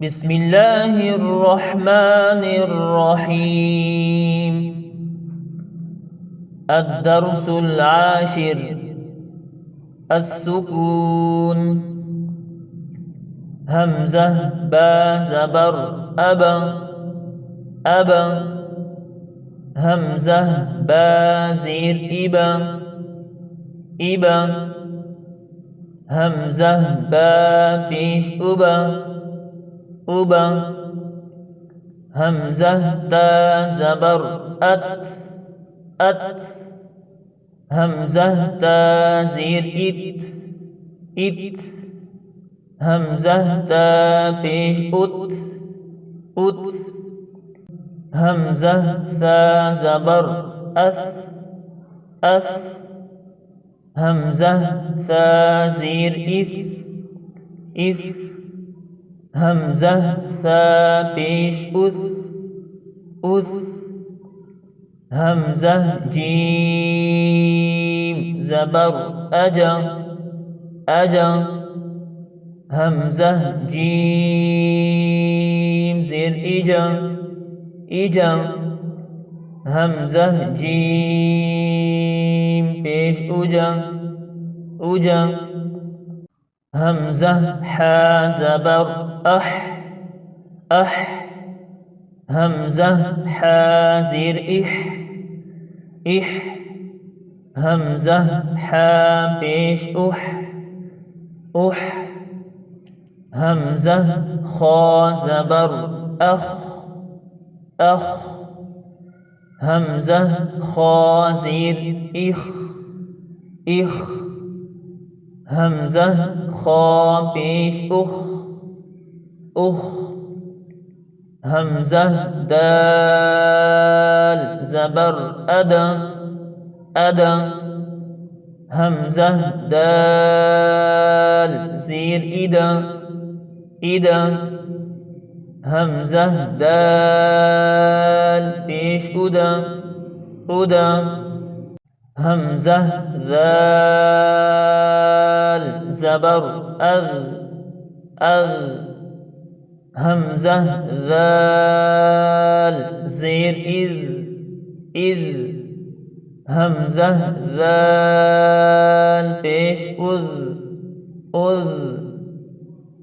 بسم الله الرحمن الرحيم. الدرس العاشر: السكون. همزة با زبر أبا أبا. همزة با زير إبا إبا. همزة با پیش أبا أبا. همزة تا زبر أت أت. همزة تا زير إت إت. همزة تا پیش أت أت. همزة ثا زبر أث أث. همزة ثا زير إث إث. همزة ثا پیش أث أث. همزة جيم زبر أجا أجا. همزة جيم زير إجا إجا. همزة جيم پیش أجا أجا. همزة حا زبر أح أح. همزة حا زير إح إح. همزة حا پیش أح أح. همزة خا زبر أخ أخ. همزة خا زير إخ إخ. همزة خا پیش أخ أخ. همزة دال زبر أدا أدا. همزة دال زير إدا إدا. همزة دال پیش أدا أدا. همزة ذال زبر أذ أذ. همزة ذال زير إذ إذ. همزة ذال پیش أذ أذ.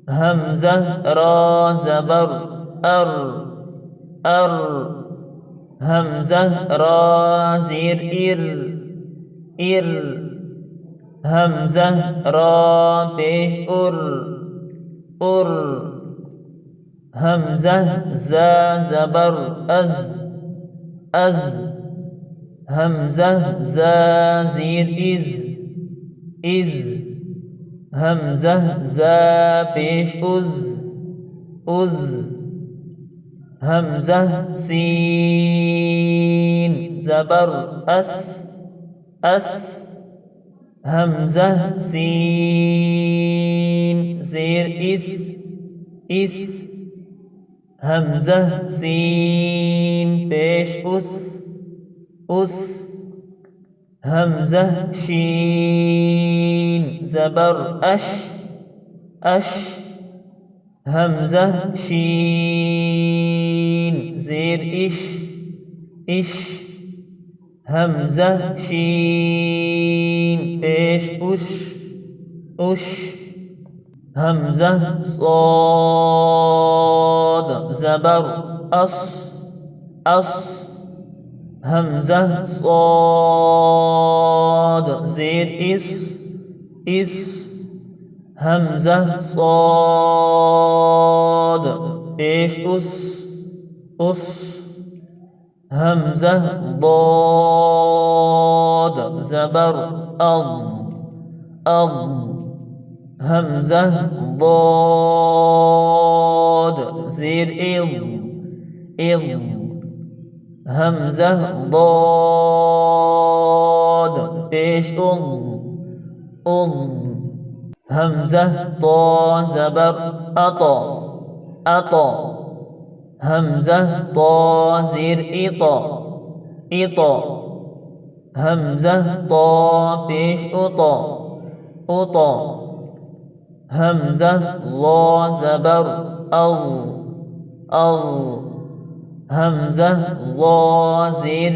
همزة را زبر أر أر. همزة را زير إر إر. همزة را پیش أر أر. همزة زا زبر أز أز. همزة زا زير إز إز. همزة زا پیش أز أز. همزة سين زبر أس أس. همزة سين زير إس إس. همزة سين پیش أس أس. همزة شين زبر أش أش. همزة شين زير إش إش. همزة شين پیش أش أش. همزة صاد زبر أص أص. همزة صاد زير إس إس. همزة صاد پیش أس أس. همزة ضاد زبر أض أض. همزة ضاد زير إض إض. همزة ضاد پیش أض أض. همزة طا زبر أطا أطا. همزة طا زير إطا إطا. همزة طا پیش أطا أطا. همزة ظا زبر همزة ضا زير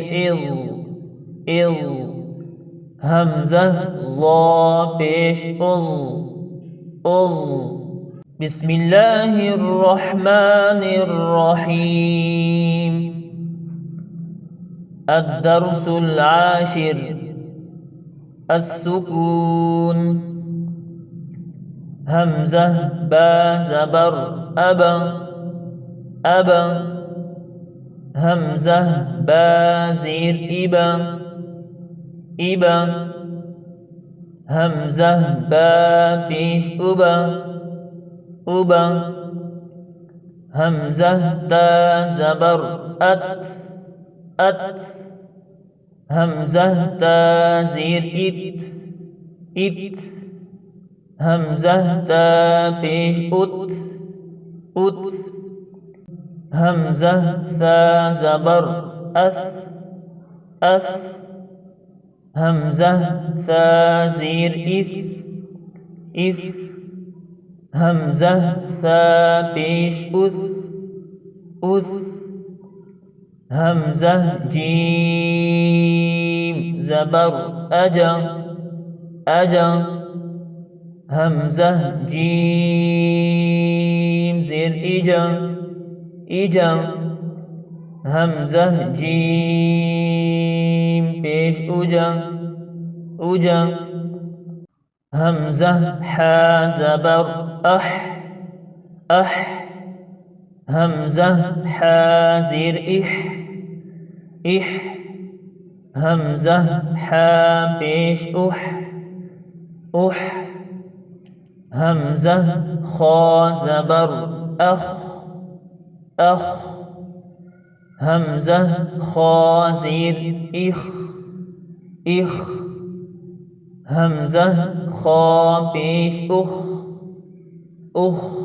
همزة ضا پیش بسم الله الرحمن الرحيم الدرس العاشر السكون همزة با زبر أبا همزة با زير إبا همزة با پیش أبا همزة تا زبر أت همزة تا زير إت همزة تا پیش أت همزة ثا زبر أث همزة ثا زير إث همزة ثا پیش أث همزة جيم زبر أجا همزة جيم زير إجا همزة جيم پیش أجا همزة حا زبر أح همزة حا زير إح همزة حا پیش أح همزة خا زبر أخ همزة خا زير إخ همزة خا پیش أخ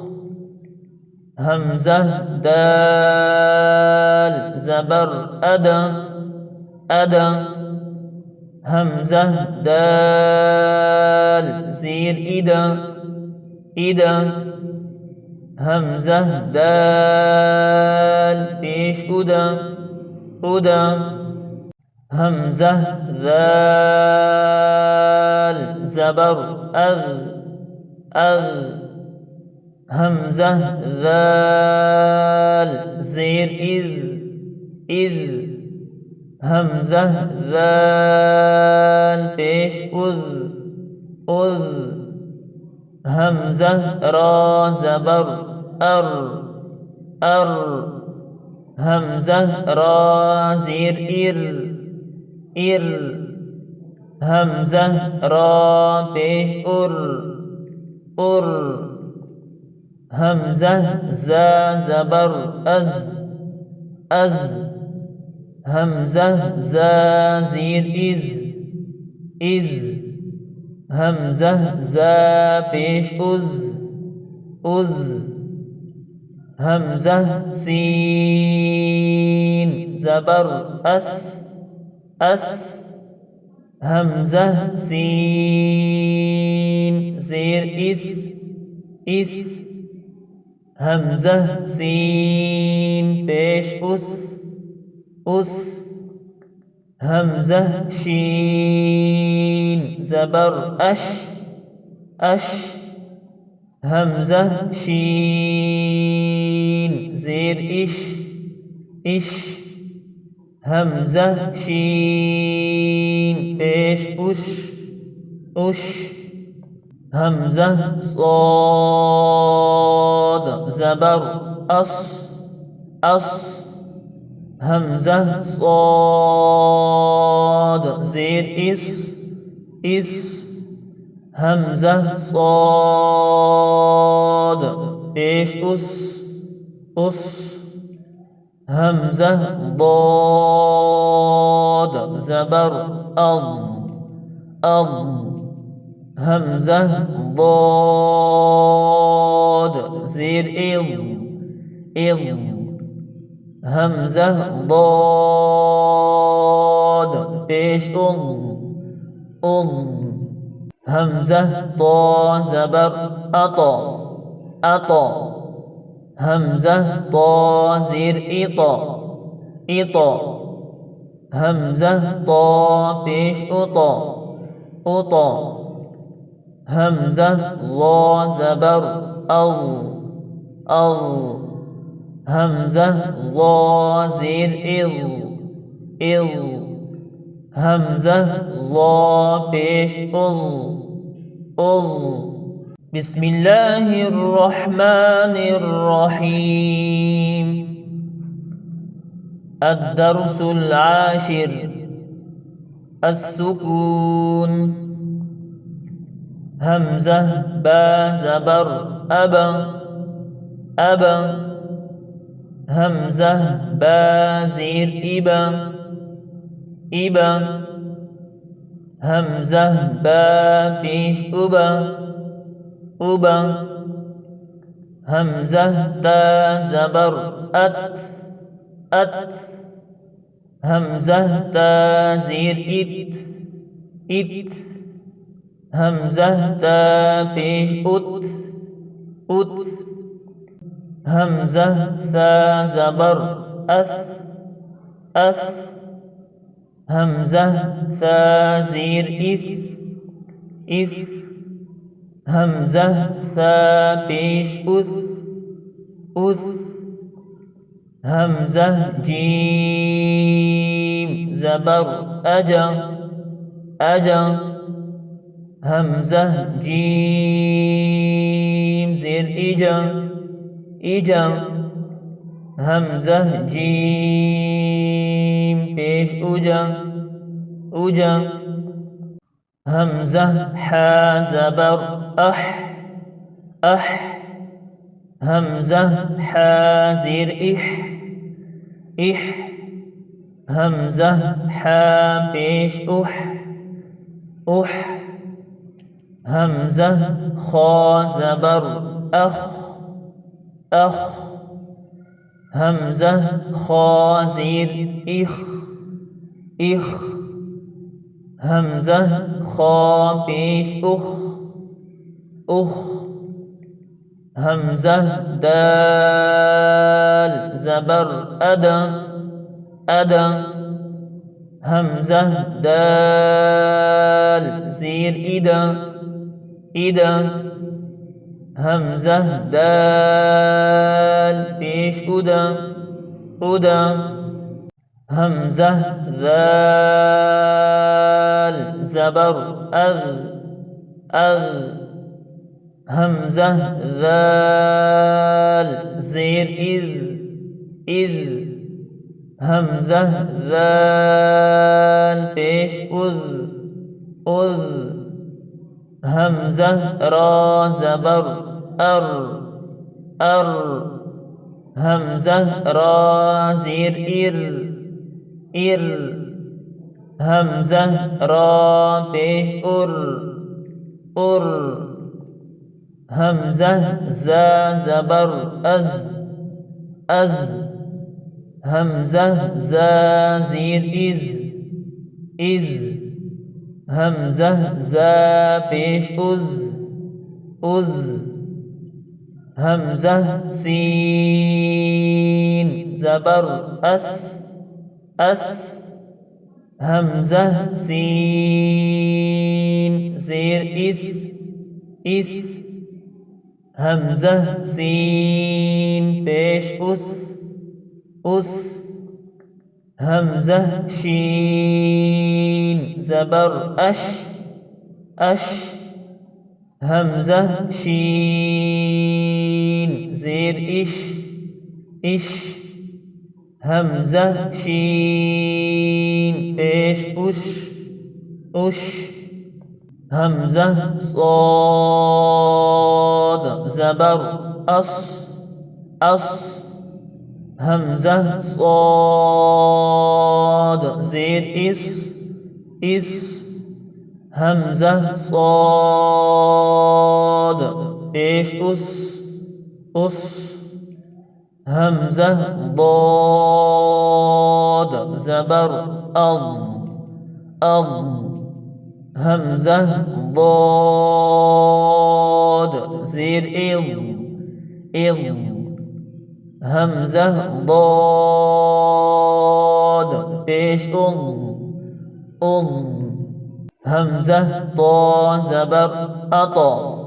همزة دال زبر أدا همزة دال زير إدا همزة دال پیش أدا همزة ذال زبر أذ همزة ذال زير إذ همزة ذال پیش أذ همزة را زبر همزة را زير همزة را پیش همزة زا زبر همزة زا زير همزة زا پیش همزة سين زبر همزة سين زير همزة سين پیش همزة شين زبر همزة شين زير همزة شين پیش همزة صاد زبر همزة صاد زير همزة صاد پیش همزة ضاد زبر همزة ضاد زير همزة ضاد پیش همزة طا زبر همزة طا زير إطا إطا همزة طا پیش أطا أطا همزة ظا زبر أو همزة ظا زير إض همزة ظا پیش بسم الله الرحمن الرحيم الدرس العاشر السكون همزة با زبر أبا همزة با زير إبا همزة با پیش أبا همزة تا زبر أت همزة تا زير إت همزة تا پیش أت همزة ثا زبر أث همزة ثا زير إث همزة ثا پیش أث همزة جيم زبر أجا همزة جيم زير إجا همزة جيم پیش أجا همزة حا زبر أح همزة حا زير إح همزة حا پیش أح همزة خا زبر أخ همزة خا زير إخ همزة خا پیش أخ همزة دال زبر أدا همزة دال زير إدا همزة دال پیش أدا همزة ذال زبر أذ همزة ذال زير إذ همزة ذال پیش أذ همزة را زبر أر همزة را زير إر همزة را پیش أر همزة زا زبر أز همزة زا زير إز همزة زا پیش أز همزة سين زبر أس همزة سين زير إس همزة سين پیش أس همزة شين زبر أش همزة شين زير إش همزة شين پیش أش همزة صاد زبر أص همزة صاد زير إس همزة صاد پیش أس همزة ضاد زبر همزة ضاد زير إض همزة ضاد پیش همزة طا زبر أطا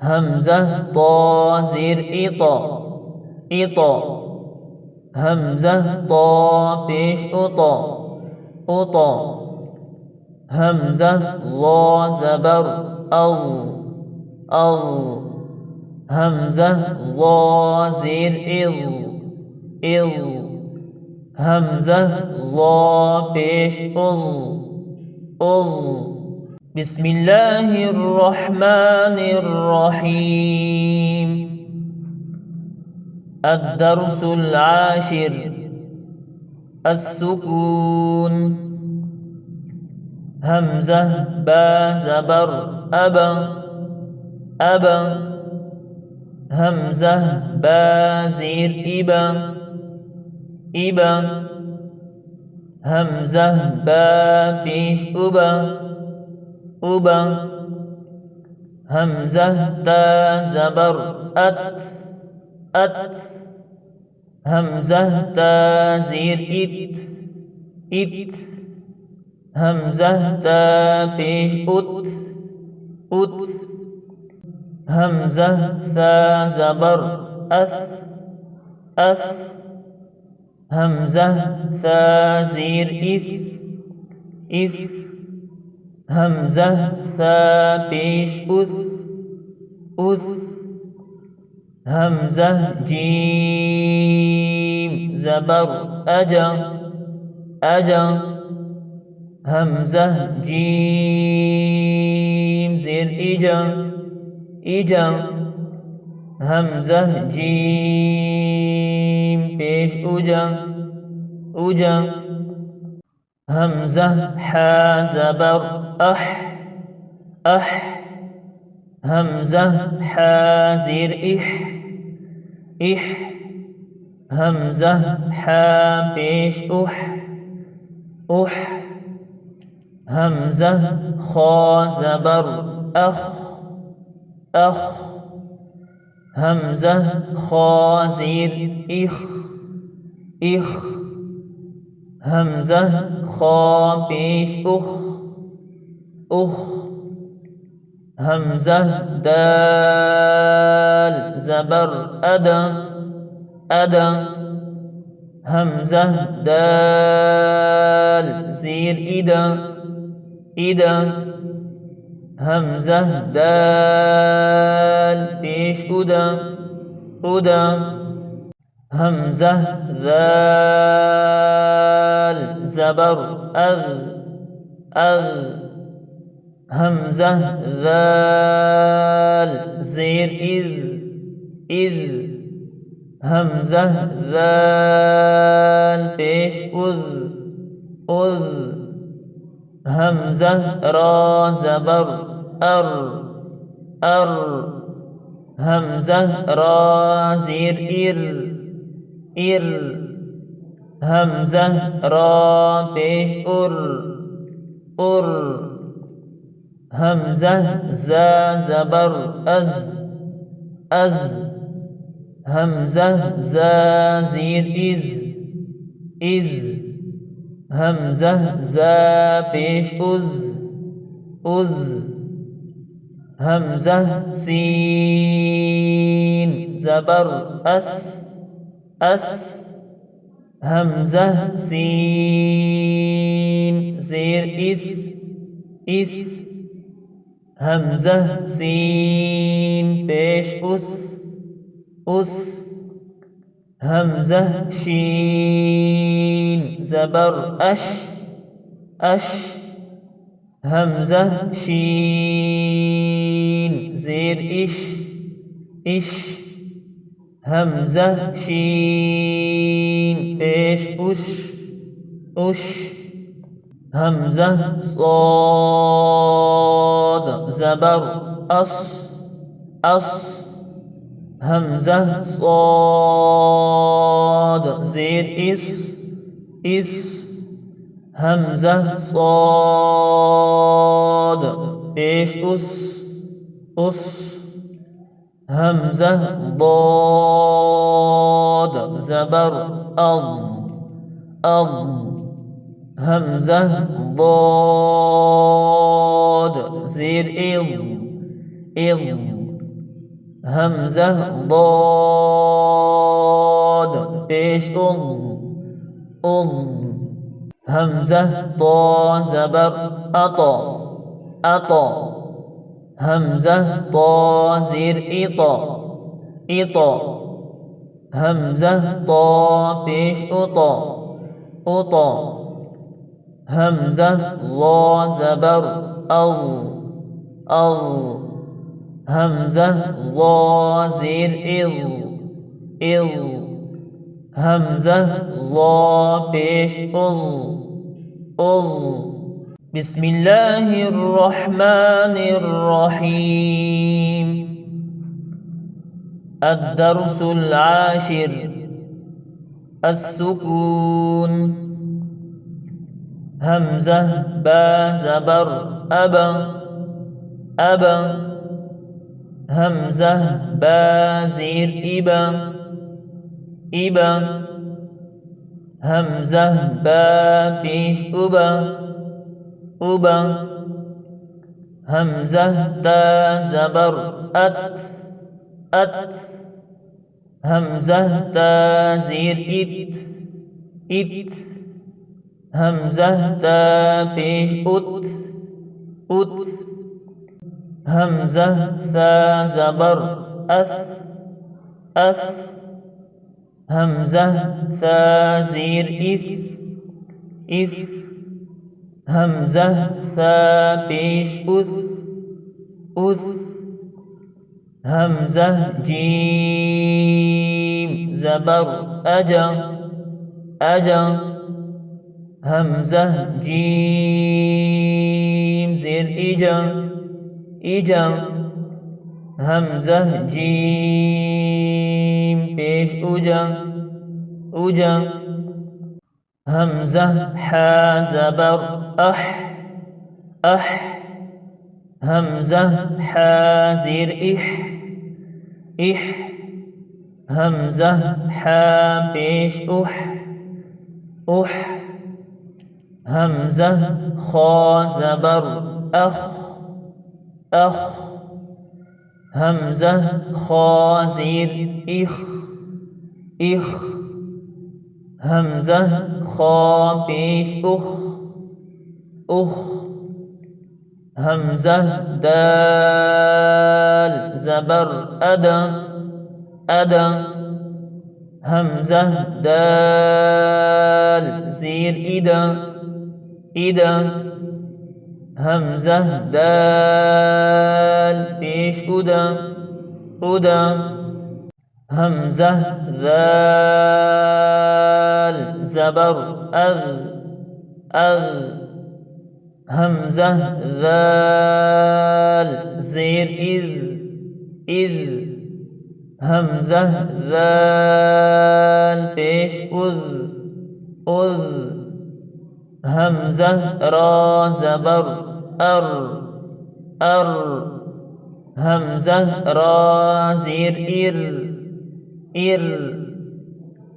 همزة طا زیر إطا همزة طا پیش أطا همزة ظا زبر همزة ظا زیر همزة ظا پیش بسم الله الرحمن الرحيم الدرس العاشر السكون همزة با زبر أبا همزة با زیر إبا همزة با پیش أبا همزة تا زبر أت همزة تا زیر إت همزة تا پیش أت همزة ثا زبر أث همزة ثا زیر إث همزة ثا پیش أث همزة جيم زبر أجا همزة جيم زیر إجا همزة جيم پیش أجا همزة حا زبر أح همزة حا زیر إح همزة حا پیش أح همزة خا زبر أخ همزة خا زیر إخ همزة خا پیش أخ همزة دال زبر أدا همزة دال زیر إدا همزة دال پیش أدا همزة ذال زبر همزة ذال زیر إذ همزة ذال پیش أذ همزة را زبر همزة را زیر همزة را پیش همزة زا زبر همزة زا زیر همزة زا پیش همزة سين زبر أس همزة سين زیر إس همزة سين پیش أس همزة شين زبر أش همزة شين زیر إش همزة شين پیش أش همزة صاد زبر أص همزة صاد زیر إس همزة صاد پیش أس همزة ضاد زبر همزة ضاد زير همزة ضاد پیش همزة طا زبر همزة طا زير همزة طا پیش همزة ظا زبر همزة ظا زير همزة ظا پیش بسم الله الرحمن الرحيم الدرس العاشر السكون همزة با زبر همزة با زير همزة با پیش همزة تا زبر همزة تا زير همزة تا پیش همزة ثا زبر همزة ثا زير همزة ثا پیش همزة جيم زبر همزة جيم زير همزة جيم پیش همزة حا زبر همزة حا زير همزة حا پیش همزة خا زبر همزة خا زير همزة خا پیش همزة دال زبر همزة دال زير همزة دال پیش همزة ذال زبر همزة ذال زير همزة ذال پیش همزة را زبر همزة را زير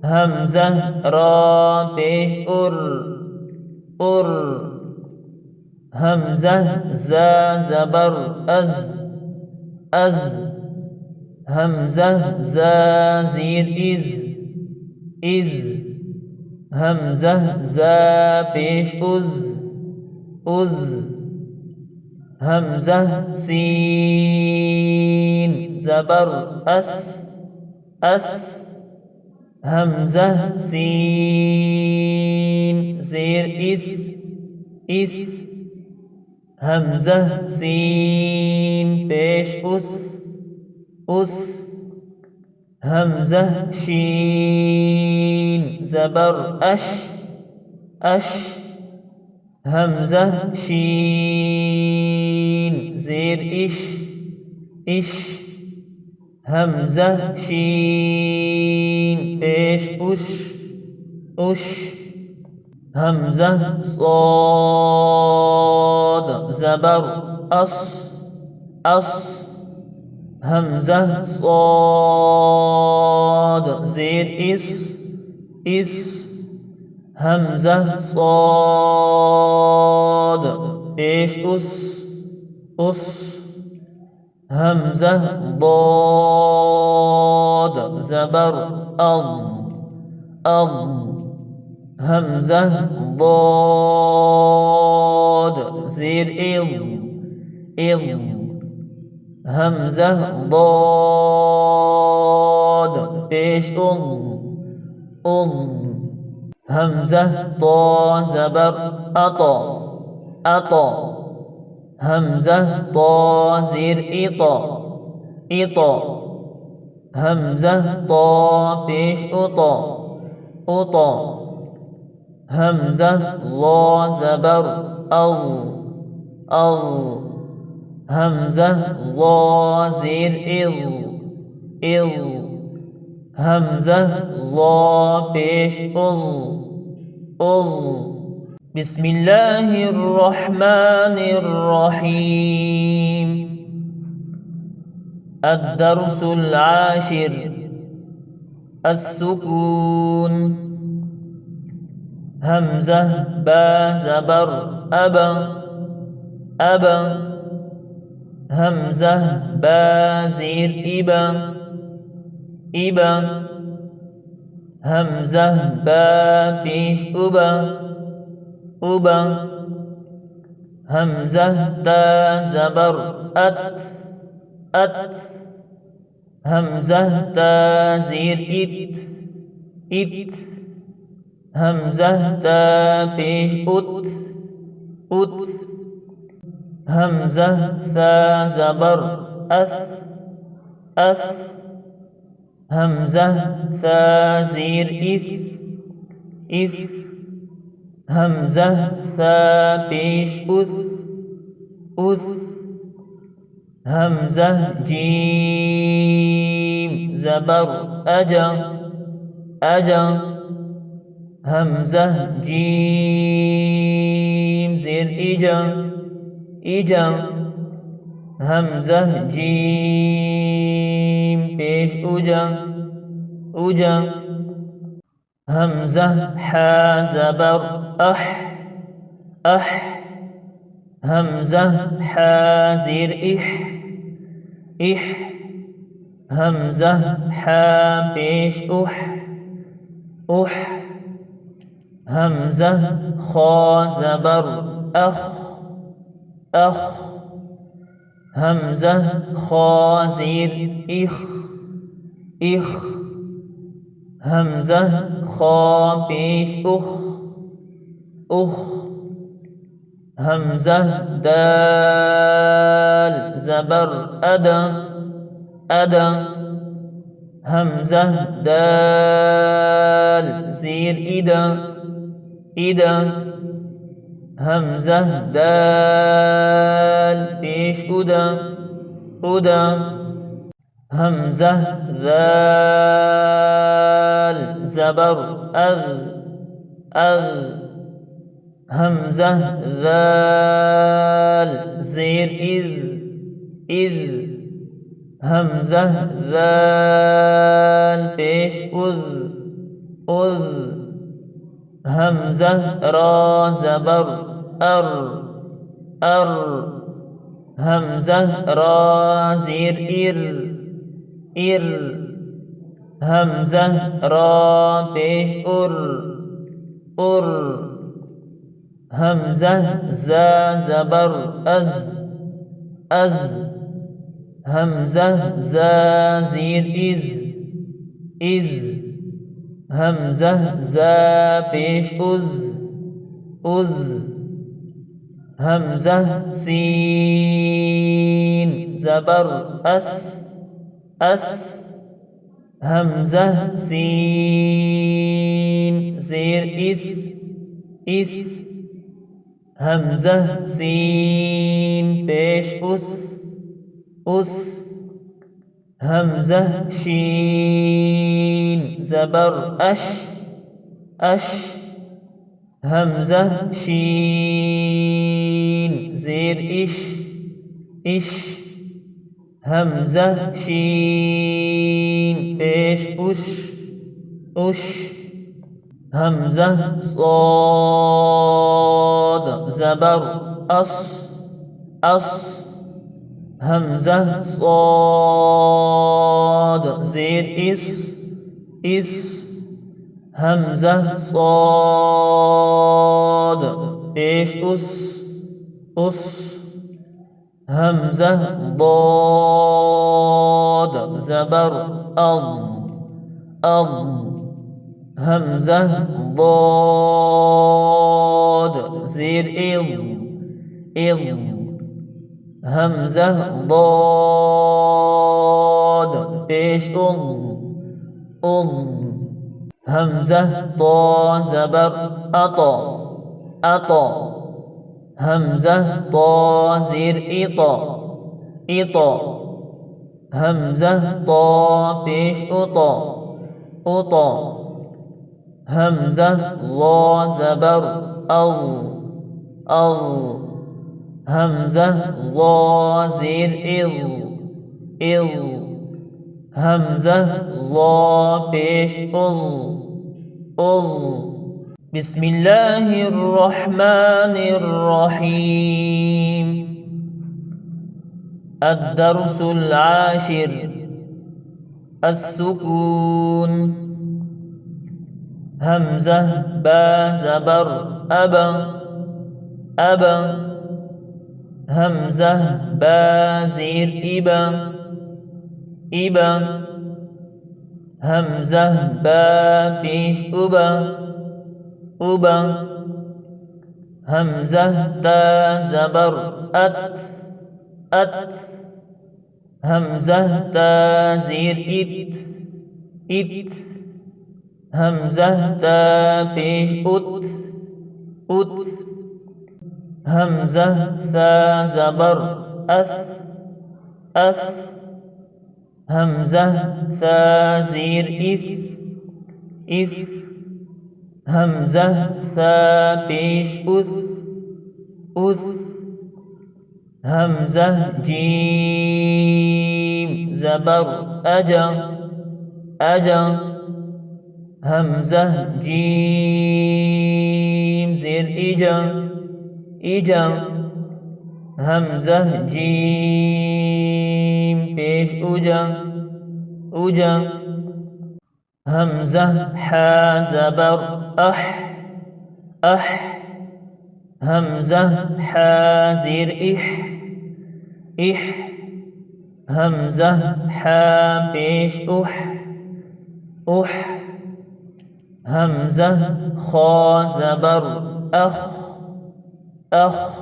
همزة را پیش همزة زا زبر همزة زا زير همزة زا پیش همزة سين زبر همزة سين زير همزة سين پیش همزة شين زبر همزة شين زير همزة شين پیش همزة صاد زبر همزة صاد زير إس همزة صاد أس همزة ضاد زبر أض همزة ضاد زير إض همزة ضاد أض همزة طا زبر أطا همزة طا زير إطا همزة طا أطا همزة ظا زبر أض همزة ظا زير إض همزة ظا أض بسم الله الرحمن الرحيم الدرس العاشر السكون همزة با زبر أبا همزة با زير إبا همزة با أبا همزة تا زبر أت همزة تا زير إت همزة تا أت همزة ثا زبر أث همزة ثا زير إث همزة ثا أث همزة جيم زبر أجا همزة جيم زير إجا همزة جيم أجا همزة حا زبر أح همزة حا زير إح همزة حا أح همزة خا زبر أخ همزة خا زير إخ همزة خا أخ همزة دال زبر أدا همزة دال زير إدا همزة دال أدا همزة ذال زبر أذ همزة ذال زير إذ همزة ذال أذ همزة را زبر أر همزة را زير إر همزة را أر همزة زا زبر أز همزة زا زير إز همزة زا أز همزة سين زبر أس همزة سين زير إس همزة سين أس همزة شين زبر أش همزة شين زير إش همزة شين پیش أش همزة صاد زبر أص همزة صاد زير إس همزة صاد پیش أس همزة ضاد زبر أض همزة ضاد زير إض همزة ضاد پیش أض همزة طا زبر أطا همزة طا زير إطا همزة طا پیش أطا همزة ظا زبر أض همزة ظا زير إض همزة ظا پیش أض بسم الله الرحمن الرحيم الدرس العاشر السكون همزة با زبر أبا همزة با زير إبا همزة با پیش أبا همزة تا زبر أت همزة تا زير إت همزة تا پیش أت همزة ثا زبر أث همزة ثا زير إث همزة ثا پیش أث همزة جيم زبر أجا همزة جيم زير إجا همزة جيم پیش أجا همزة حا زبر أح همزة حا زير إح همزة حا پیش أح همزة خا زبر أخ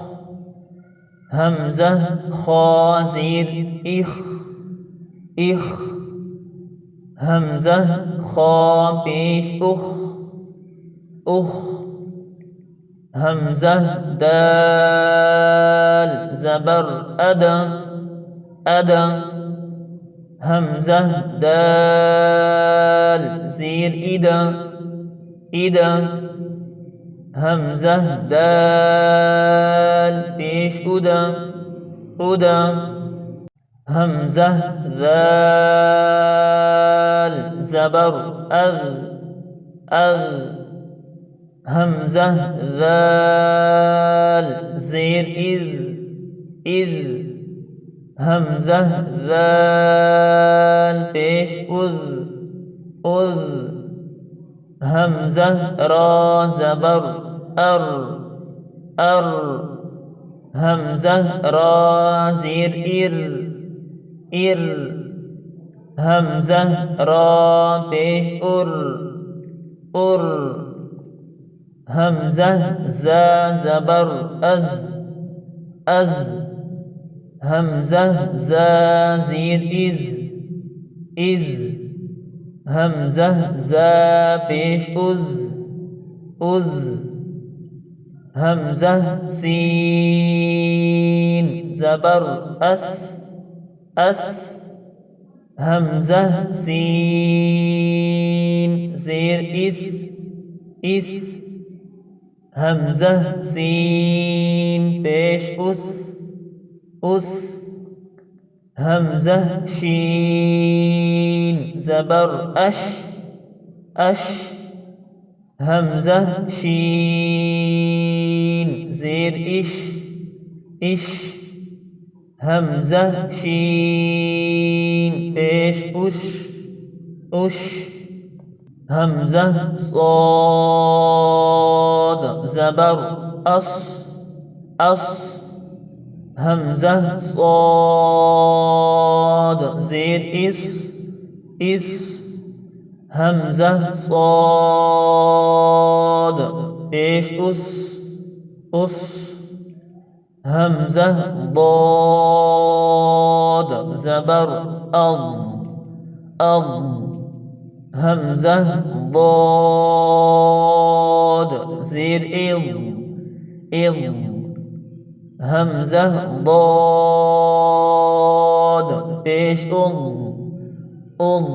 همزة خا زير إخ همزة خا پیش أخ همزة دال زبر أدا همزة دال زير إدا همزة دال پیش أدا همزة ذال زبر أذ همزة ذال زير إذ همزة ذال پیش أذ همزة را زبر أر همزة را زير إر همزة را پیش أر همزة زا زبر أز همزة زا زير إز همزة زا پیش أز همزة سين زبر أس همزة سين زير إس همزة سين پیش أس همزة شين زبر أش همزة شين زير إش همزة شين بيش أش همزة صاد زبر أص همزة صاد زير إس همزة صاد بيش أس همزة ضاد زبر أض همزة ضاد زير إض همزة ضاد بيش أض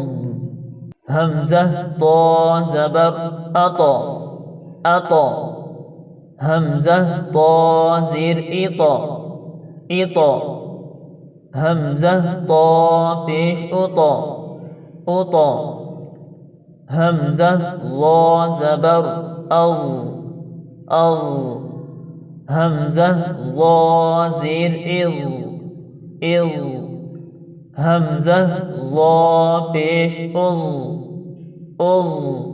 همزة طا زبر أطا همزة طا زير إطا همزة طا بيش أطا همزة ظا زبر أض همزة ظا زير إض همزة ظا بيش أض